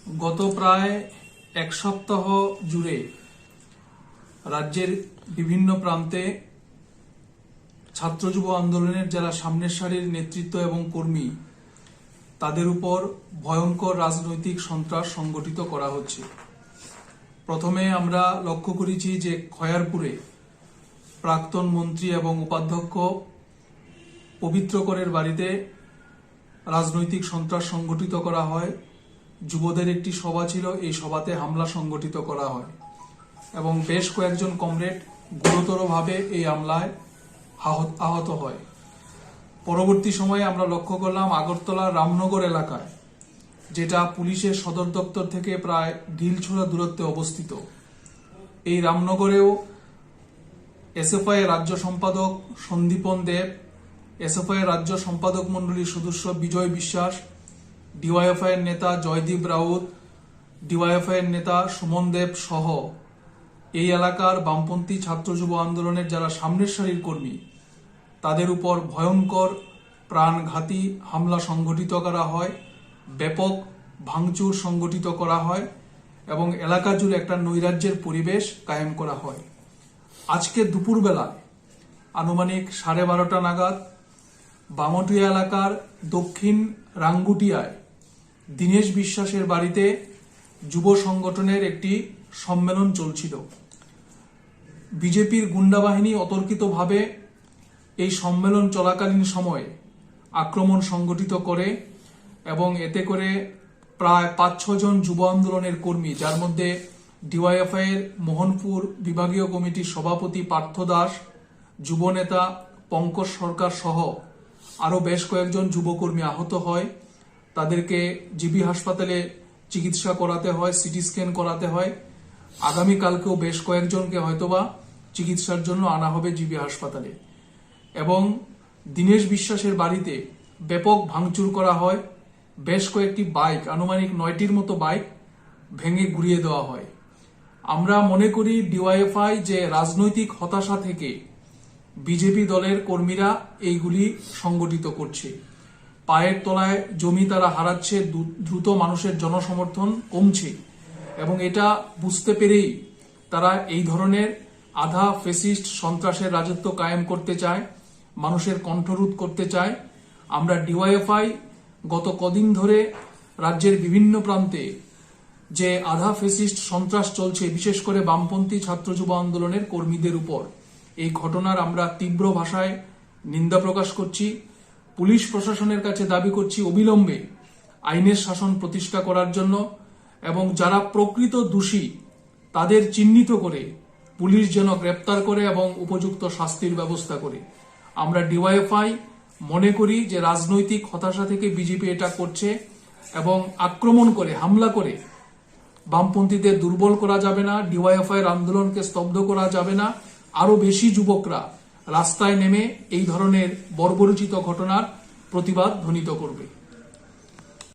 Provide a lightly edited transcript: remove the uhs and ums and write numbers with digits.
গত প্রায় এক সপ্তাহ জুড়ে রাজ্যের বিভিন্ন প্রান্তে ছাত্র যুব আন্দোলনের যারা সামনের সারির নেতৃত্ব এবং কর্মী তাদের উপর ভয়ঙ্কর রাজনৈতিক সন্ত্রাস সংগঠিত করা হচ্ছে। প্রথমে আমরা লক্ষ্য করেছি যে খয়ারপুরে প্রাক্তন মন্ত্রী এবং উপাধ্যক্ষ পবিত্রকরের বাড়িতে রাজনৈতিক সন্ত্রাস সংগঠিত করা হয়। যুবদের একটি সভা ছিল, এই সভাতে হামলা সংগঠিত করা হয় এবং বেশ কয়েকজন কমরেড গুরুতরভাবে এই হামলায় আহত হয়। পরবর্তী সময়ে আমরা লক্ষ্য করলাম আগরতলা রামনগর এলাকায়, যেটা পুলিশের সদর দপ্তর থেকে প্রায় ঢিলছোড়া দূরত্বে অবস্থিত, এই রামনগরেও এসএফআই রাজ্য সম্পাদক সন্দীপন দেব, এসএফআই রাজ্য সম্পাদক মণ্ডলীর সদস্য বিজয় বিশ্বাস, ডিওয়াইএফআই এর নেতা জয়দীপ রাউত, ডিওয়াইএফআই এর নেতা সুমন দেব সহ এই এলাকার বামপন্থী ছাত্র যুব আন্দোলনের যারা সামনের সারির কর্মী তাদের উপর ভয়ঙ্কর প্রাণঘাতী হামলা সংগঠিত করা হয়, ব্যাপক ভাঙচুর সংগঠিত করা হয় এবং এলাকা জুড়ে একটা নৈরাজ্যের পরিবেশ কায়েম করা হয়। আজকে দুপুরবেলায় আনুমানিক 12:30 নাগাদ বামটিয়া এলাকার দক্ষিণ রাঙ্গুটিয়ায় দীনেশ বিশ্বাসের বাড়িতে যুব সংগঠনের একটি সম্মেলন চলছিল। বিজেপির গুন্ডা বাহিনী অতর্কিতভাবে এই সম্মেলন চলাকালীন সময়ে আক্রমণ সংগঠিত করে এবং এতে করে প্রায় 5-6 জন যুব আন্দোলনের কর্মী, যার মধ্যে ডিওয়াইএফআই এর মোহনপুর বিভাগীয় কমিটির সভাপতি পার্থ দাস, যুব নেতা পঙ্কজ সরকার সহ আরো বেশ কয়েকজন যুবকর্মী আহত হয়। তাদেরকে জিবি হাসপাতালে চিকিৎসা করাতে হয়, সিটি স্ক্যান করাতে হয়। আগামীকালকেও বেশ কয়েকজনকে হয়তোবা চিকিৎসার জন্য আনা হবে জিবি হাসপাতালে। এবং দীনেশ বিশ্বাসের বাড়িতে ব্যাপক ভাঙচুর করা হয়, বেশ কয়েকটি বাইক, আনুমানিক 9টির মতো বাইক ভেঙে গুড়িয়ে দেওয়া হয়। আমরা মনে করি ডিওয়াইএফআই যে রাজনৈতিক হতাশা থেকে বিজেপি দলের কর্মীরা এইগুলি সংগঠিত করছে। পায়ের তলায় জমি তারা হারাচ্ছে, দ্রুত মানুষের জনসমর্থন কমছে এবং এটা বুঝতে পেরেই তারা এই ধরনের আধা ফেসিস্ট সন্ত্রাসের রাজত্ব কায়েম করতে চায়, মানুষের কণ্ঠরোধ করতে চায়। আমরা ডিওয়াইএফআই গত কদিন ধরে রাজ্যের বিভিন্ন প্রান্তে যে আধা ফেসিস্ট সন্ত্রাস চলছে, বিশেষ করে বামপন্থী ছাত্র যুব আন্দোলনের কর্মীদের উপর, এই ঘটনার আমরা তীব্র ভাষায় নিন্দা প্রকাশ করছি। পুলিশ প্রশাসনের কাছে দাবি করছি অবিলম্বে আইনের শাসন প্রতিষ্ঠা করার জন্য এবং যারা প্রকৃত দোষী তাদের চিহ্নিত করে পুলিশ যেন গ্রেপ্তার করে এবং উপযুক্ত শাস্তির ব্যবস্থা করে। আমরা ডিওয়াইএফআই মনে করি যে রাজনৈতিক হতাশা থেকে বিজেপি এটা করছে এবং আক্রমণ করে, হামলা করে বামপন্থীদের দুর্বল করা যাবে না, ডিওয়াইএফআই এর আন্দোলনকে স্তব্ধ করা যাবে না। আরো বেশি যুবকরা রাস্তায় নেমে এই ধরনের বর্বরোচিত ঘটনার প্রতিবাদ ধ্বনিত করবে।